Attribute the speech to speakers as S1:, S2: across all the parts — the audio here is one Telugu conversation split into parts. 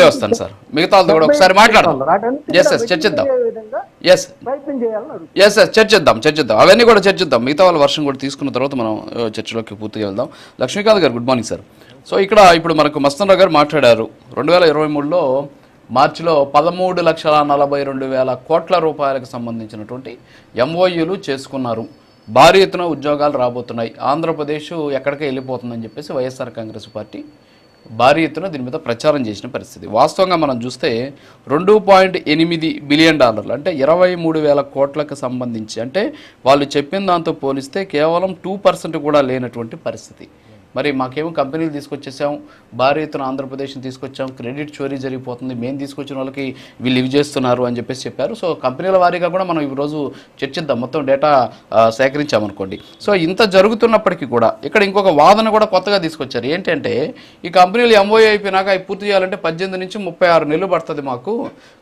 S1: వస్తాను సార్. మిగతా వాళ్ళతో కూడా ఒకసారి మాట్లాడదాం. చర్చిద్దాం. చర్చిద్దాం అవన్నీ కూడా చర్చిద్దాం. మిగతా వాళ్ళ వర్షం కూడా తీసుకున్న తర్వాత మనం చర్చలోకి పూర్తిగా వెళ్దాం. లక్ష్మీకాంత్ గారు గుడ్ మార్నింగ్ సార్. సో ఇప్పుడు మనకు మస్తన్ రావు గారు మాట్లాడారు. 2023లో మార్చిలో 13,42,000 కోట్ల రూపాయలకు సంబంధించినటువంటి ఎంఓయూలు చేసుకున్నారు. భారీ ఎత్తున ఉద్యోగాలు రాబోతున్నాయి. ఆంధ్రప్రదేశ్ ఎక్కడికే వెళ్ళిపోతుందని చెప్పేసి వైఎస్ఆర్ కాంగ్రెస్ పార్టీ భారీ ఎత్తున దీని మీద ప్రచారం చేసిన పరిస్థితి. వాస్తవంగా మనం చూస్తే $2.8 బిలియన్ అంటే 23,000 కోట్లకు సంబంధించి, అంటే వాళ్ళు చెప్పిన దాంతో పోలిస్తే కేవలం 2% కూడా లేనటువంటి పరిస్థితి. మరి మాకేమో కంపెనీలు తీసుకొచ్చేసాం, భారీ ఎత్తున ఆంధ్రప్రదేశ్ని తీసుకొచ్చాం, క్రెడిట్ చోరీ జరిగిపోతుంది, మేము తీసుకొచ్చిన వాళ్ళకి వీళ్ళు ఇవి చేస్తున్నారు అని చెప్పేసి చెప్పారు. సో కంపెనీల వారీగా కూడా మనం ఈరోజు చర్చిద్దాం. మొత్తం డేటా సేకరించామనుకోండి. సో ఇంత జరుగుతున్నప్పటికీ కూడా ఇక్కడ ఇంకొక వాదన కూడా కొత్తగా తీసుకొచ్చారు. ఏంటంటే ఈ కంపెనీలు ఎంఓఏ అయిపోయినాక అవి పూర్తి చేయాలంటే 18 నుంచి 36 నెలలు పడుతుంది మాకు,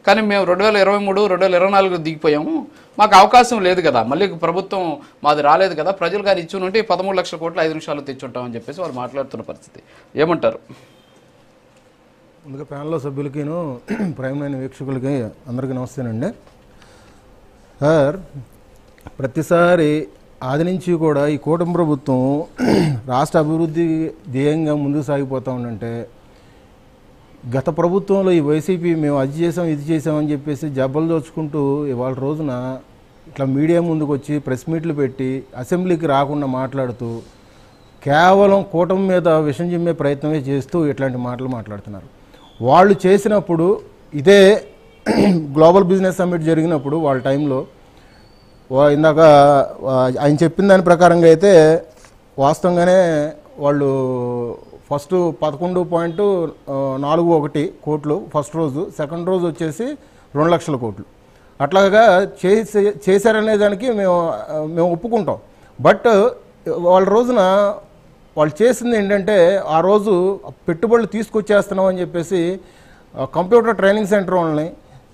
S1: కానీ మేము 2023, 2024 దిగిపోయాము, మాకు అవకాశం లేదు కదా, మళ్ళీ ప్రభుత్వం మాది రాలేదు కదా, ప్రజలు కానీ ఇచ్చి ఉంటే 13 లక్షల కోట్లు 5 నిమిషాలు తెచ్చుంటామని చెప్పేసి వారు మాట్లాడుతున్న పరిస్థితి. ఏమంటారు?
S2: ముందుగా ప్యానెల్లో సభ్యులకిను ప్రైమ్ లైన్ వీక్షకులకి అందరికీ నమస్తేనండి. సార్, ప్రతిసారి ఆది నుంచి కూడా ఈ కూటమి ప్రభుత్వం రాష్ట్ర అభివృద్ధి ధ్యేయంగా ముందుకు సాగిపోతూ ఉందంటే, గత ప్రభుత్వంలో ఈ వైసీపీ మేము అది చేసాం ఇది చేసామని చెప్పేసి జబ్బలు దోచుకుంటూ ఇవాళ రోజున ఇట్లా మీడియా ముందుకు వచ్చి ప్రెస్ మీట్లు పెట్టి అసెంబ్లీకి రాకుండా మాట్లాడుతూ కేవలం కూటమి మీద విషం చిమ్మే ప్రయత్నమే చేస్తూ ఇట్లాంటి మాటలు మాట్లాడుతున్నారు. వాళ్ళు చేసినప్పుడు ఇదే గ్లోబల్ బిజినెస్ సమ్మిట్ జరిగినప్పుడు వాళ్ళ టైంలో ఇందాక ఆయన చెప్పిన దాని ప్రకారంగా అయితే వాస్తవంగానే వాళ్ళు ఫస్ట్ 11.41 కోట్లు ఫస్ట్ రోజు, సెకండ్ రోజు వచ్చేసి 2 లక్షల కోట్లు అట్లాగా చేశారనే దానికి మేము ఒప్పుకుంటాం. బట్ వాళ్ళ రోజున వాళ్ళు చేసింది ఏంటంటే, ఆ రోజు పెట్టుబడులు తీసుకొచ్చేస్తున్నాం అని చెప్పేసి కంప్యూటర్ ట్రైనింగ్ సెంటర్ వాళ్ళని,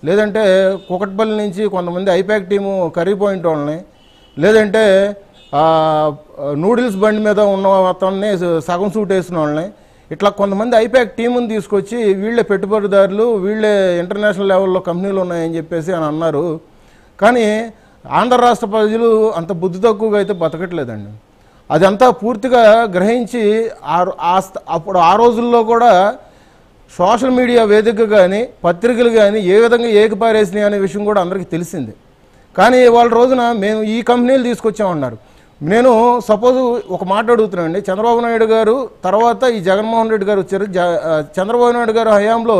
S2: లేదంటే కుకట్పల్లి నుంచి కొంతమంది ఐపాక్ టీము కర్రీ పాయింట్ వాళ్ళని, లేదంటే నూడిల్స్ బండి మీద ఉన్న అతన్ని సగం సూట్ వేసిన వాళ్ళని, ఇట్లా కొంతమంది ఐపాక్ టీముని తీసుకొచ్చి వీళ్ళే పెట్టుబడిదారులు, వీళ్ళే ఇంటర్నేషనల్ లెవెల్లో కంపెనీలు ఉన్నాయని చెప్పేసి అని అన్నారు. కానీ ఆంధ్ర రాష్ట్ర ప్రజలు అంత బుద్ధి తక్కువగా అయితే బతకట్లేదండి. అదంతా పూర్తిగా గ్రహించి అప్పుడు ఆ రోజుల్లో కూడా సోషల్ మీడియా వేదిక కానీ పత్రికలు కానీ ఏ విధంగా ఏకపారేసినాయి అనే విషయం కూడా అందరికీ తెలిసింది. కానీ వాళ్ళ రోజున మేము ఈ కంపెనీలు తీసుకొచ్చామన్నారు. నేను సపోజ్ ఒక మాట అడుగుతున్నానండి, చంద్రబాబు నాయుడు గారు తర్వాత ఈ జగన్మోహన్ రెడ్డి గారు వచ్చారు. చంద్రబాబు నాయుడు గారు హయాంలో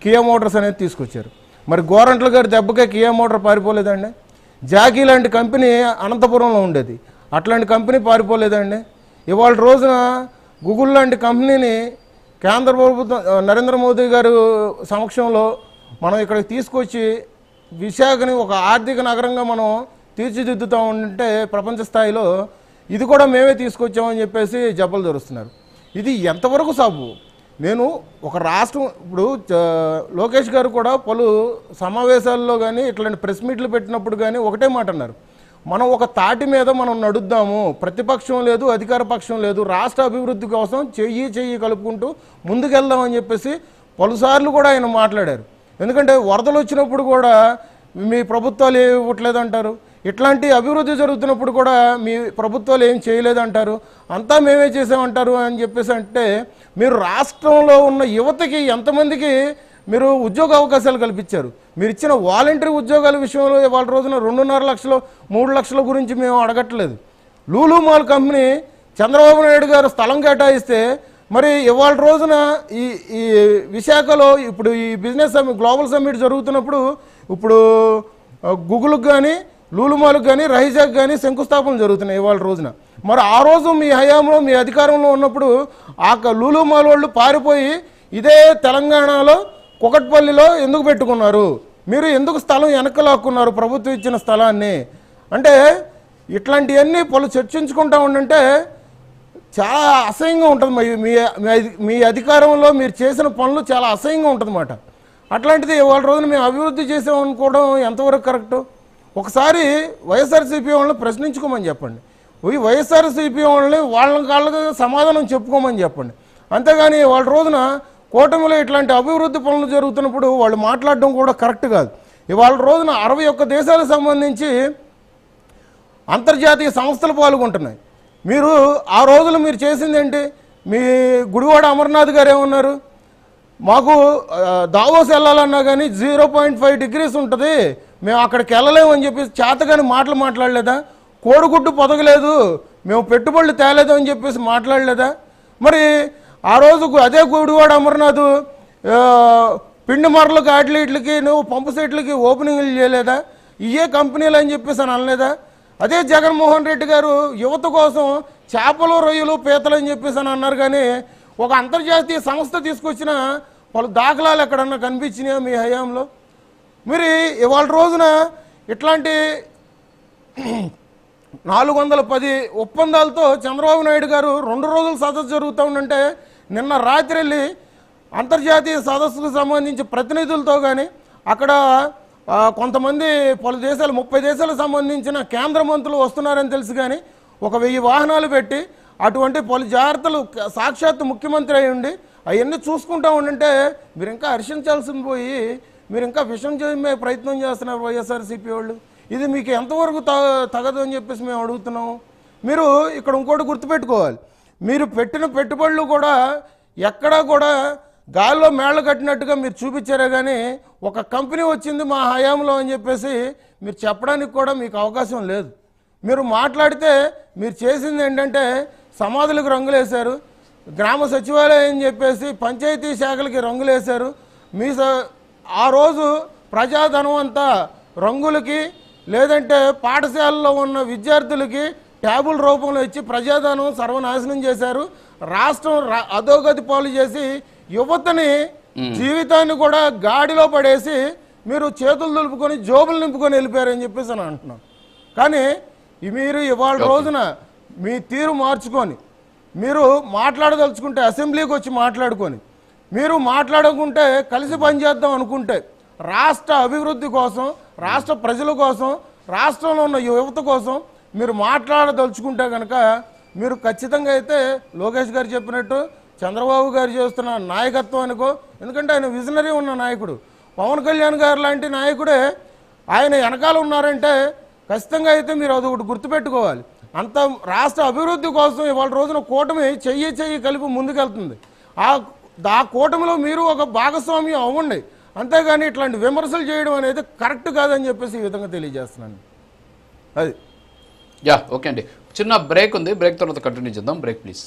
S2: కియా మోటార్స్ అనేది తీసుకొచ్చారు. మరి గోరంట్ల గారి దెబ్బకే కియా మోటార్ పారిపోలేదండి. జాకీ లాంటి కంపెనీ అనంతపురంలో ఉండేది, అట్లాంటి కంపెనీ పారిపోలేదండి. ఇవాళ రోజున గూగుల్ లాంటి కంపెనీని కేంద్ర ప్రభుత్వం నరేంద్ర మోదీ గారు సమక్షంలో మనం ఇక్కడికి తీసుకొచ్చి విశాఖని ఒక ఆర్థిక నగరంగా మనం తీర్చిదిద్దుతూ ఉంటే ప్రపంచ స్థాయిలో ఇది కూడా మేమే తీసుకొచ్చామని చెప్పేసి జబ్బలు జరుస్తున్నారు. ఇది ఎంతవరకు సాగు? నేను ఒక రాష్ట్రం ఇప్పుడు లోకేష్ గారు కూడా పలు సమావేశాల్లో కానీ ఇట్లాంటి ప్రెస్ మీట్లు పెట్టినప్పుడు కానీ ఒకటే మాట అన్నారు, మనం ఒక తాటి మీద మనం నడుద్దాము, ప్రతిపక్షం లేదు అధికార పక్షం లేదు, రాష్ట్ర అభివృద్ధి కోసం చెయ్యి కలుపుకుంటూ ముందుకెళ్దామని చెప్పేసి పలుసార్లు కూడా ఆయన మాట్లాడారు. ఎందుకంటే వరదలు వచ్చినప్పుడు కూడా మీ ప్రభుత్వాలు ఏమి ఇవ్వట్లేదంటారు, ఇట్లాంటి అభివృద్ధి జరుగుతున్నప్పుడు కూడా మీ ప్రభుత్వాలు ఏం చేయలేదంటారు, అంతా మేమే చేసామంటారు అని చెప్పేసి అంటే, మీరు రాష్ట్రంలో ఉన్న యువతకి ఎంతమందికి మీరు ఉద్యోగ అవకాశాలు కల్పించారు? మీరు ఇచ్చిన వాలంటరీ ఉద్యోగాల విషయంలో వాళ్ళ రోజున 2.5 లక్షలు 3 లక్షల గురించి మేము అడగట్లేదు. లూలు మాల్ కంపెనీ చంద్రబాబు నాయుడు గారు స్థలం కేటాయిస్తే మరి ఇవాళ రోజున ఈ విశాఖలో ఇప్పుడు ఈ బిజినెస్ సమ్మిట్ గ్లోబల్ సమ్మిట్ జరుగుతున్నప్పుడు ఇప్పుడు గూగుల్కి కానీ లూలు మాల్కి కానీ రైజాక్ కానీ శంకుస్థాపనలు జరుగుతున్నాయి ఇవాళ రోజున. మరి ఆ రోజు మీ హయాంలో మీ అధికారంలో ఉన్నప్పుడు ఆ లూలు మాల్ వాళ్ళు పారిపోయి ఇదే తెలంగాణలో కుకట్పల్లిలో ఎందుకు పెట్టుకున్నారు? మీరు ఎందుకు స్థలం వెనకలాక్కున్నారు ప్రభుత్వం ఇచ్చిన స్థలాన్ని? అంటే ఇట్లాంటివన్నీ పలు చర్చించుకుంటా ఉండంటే చాలా అసహ్యంగా ఉంటుంది. మీ అధికారంలో మీరు చేసిన పనులు చాలా అసహ్యంగా ఉంటుందన్నమాట. అట్లాంటిది వాళ్ళ రోజున మేము అభివృద్ధి చేసామనుకోవడం ఎంతవరకు కరెక్టు? ఒకసారి వైఎస్ఆర్సీపీ వాళ్ళని ప్రశ్నించుకోమని చెప్పండి, ఈ వైఎస్ఆర్సీపీ వాళ్ళని వాళ్ళకి సమాధానం చెప్పుకోమని చెప్పండి. అంతేగాని వాళ్ళ రోజున కూటమిలో ఇట్లాంటి అభివృద్ధి పనులు జరుగుతున్నప్పుడు వాళ్ళు మాట్లాడడం కూడా కరెక్ట్ కాదు. ఇవాళ రోజున 61 దేశాలకు సంబంధించి అంతర్జాతీయ సంస్థలు పాల్గొంటున్నాయి. మీరు ఆ రోజులు మీరు చేసింది ఏంటి? మీ గుడివాడ అమర్నాథ్ గారు ఏమన్నారు? మాకు దావోస్ వెళ్ళాలన్నా కానీ 0.5 డిగ్రీస్ ఉంటుంది, మేము అక్కడికి వెళ్ళలేమని చెప్పేసి చేతగాని మాటలు మాట్లాడలేదా? కోడిగుడ్డు పొదగలేదు, మేము పెట్టుబడులు తేలేదు అని చెప్పేసి మాట్లాడలేదా? మరి ఆ రోజు అదే గుడివాడ అమర్నాథ్ పిండి మరలకు అట్లీట్లకి నువ్వు పంపు సెట్లకి ఓపెనింగ్లు చేయలేదా? ఇయే కంపెనీలు అని చెప్పేసి అని అనలేదా? అదే జగన్మోహన్ రెడ్డి గారు యువత కోసం చేపలు రొయ్యలు పీతలు అని చెప్పేసి అని అన్నారు. కానీ ఒక అంతర్జాతీయ సంస్థ తీసుకొచ్చిన పలు దాఖలాలు ఎక్కడన్నా కనిపించినాయా మీ హయాంలో? మరి ఇవాళ రోజున ఇట్లాంటి 410 ఒప్పందాలతో చంద్రబాబు నాయుడు గారు 2 రోజులు సదస్సు జరుగుతూ ఉందంటే నిన్న రాత్రి వెళ్ళి అంతర్జాతీయ సదస్సుకు సంబంధించి ప్రతినిధులతో కానీ అక్కడ కొంతమంది పలు దేశాలు 30 దేశాలకు సంబంధించిన కేంద్ర మంత్రులు వస్తున్నారని తెలుసు. కానీ ఒక 1000 వాహనాలు పెట్టి అటువంటి పలు జాగ్రత్తలు సాక్షాత్తు ముఖ్యమంత్రి అయి ఉండి అవన్నీ చూసుకుంటూ ఉండంటే మీరు ఇంకా హర్షించాల్సింది పోయి మీరు ఇంకా విషం చేసే ప్రయత్నం చేస్తున్నారు వైఎస్ఆర్సీపీ వాళ్ళు. ఇది మీకు ఎంతవరకు తగదు అని చెప్పేసి మేము అడుగుతున్నాము. మీరు ఇక్కడ ఇంకోటి గుర్తుపెట్టుకోవాలి, మీరు పెట్టిన పెట్టుబడులు కూడా ఎక్కడా కూడా గాల్లో మేళ్లు కట్టినట్టుగా మీరు చూపించారే కానీ ఒక కంపెనీ వచ్చింది మా హయాంలో అని చెప్పేసి మీరు చెప్పడానికి కూడా మీకు అవకాశం లేదు. మీరు మాట్లాడితే మీరు చేసింది ఏంటంటే సమాధులకు రంగులేశారు, గ్రామ సచివాలయం అని చెప్పేసి పంచాయతీ శాఖలకి రంగులేశారు. మీ ఆ రోజు ప్రజాధనం అంతా రంగులకి లేదంటే పాఠశాలలో ఉన్న విద్యార్థులకి ట్యాబుల రూపంలో ఇచ్చి ప్రజాధనం సర్వనాశనం చేశారు. రాష్ట్రం అధోగతి పాలు చేసి యువతని జీవితాన్ని కూడా గాడిలో పడేసి మీరు చేతులు దులుపుకొని జోబులు నింపుకొని వెళ్ళిపోయారని చెప్పేసి అని అంటున్నాం. కానీ మీరు ఇవాళ రోజున మీ తీరు మార్చుకొని మీరు మాట్లాడదలుచుకుంటే అసెంబ్లీకి వచ్చి మాట్లాడుకొని మీరు మాట్లాడుకుంటే కలిసి పనిచేద్దాం అనుకుంటే రాష్ట్ర అభివృద్ధి కోసం రాష్ట్ర ప్రజల కోసం రాష్ట్రంలో ఉన్న యువత కోసం మీరు మాట్లాడదలుచుకుంటే కనుక మీరు ఖచ్చితంగా అయితే లోకేష్ గారు చెప్పినట్టు చంద్రబాబు గారు చేస్తున్న నాయకత్వం అనుకో, ఎందుకంటే ఆయన విజనరీ ఉన్న నాయకుడు. పవన్ కళ్యాణ్ గారు లాంటి నాయకుడే ఆయన వెనకాల ఉన్నారంటే ఖచ్చితంగా అయితే మీరు అదొకటి గుర్తుపెట్టుకోవాలి. అంత రాష్ట్ర అభివృద్ధి కోసం ఇవాళ రోజున కూటమి చెయ్యి కలిపి ముందుకెళ్తుంది. ఆ కూటమిలో మీరు ఒక భాగస్వామ్యం అవ్వండి, అంతేగాని ఇట్లాంటి విమర్శలు చేయడం అనేది కరెక్ట్ కాదని చెప్పేసి ఈ విధంగా తెలియజేస్తున్నాను. అది
S1: ఓకే అండి, చిన్న బ్రేక్ ఉంది, బ్రేక్ తర్వాత కంటిన్యూ చేద్దాం. Break please.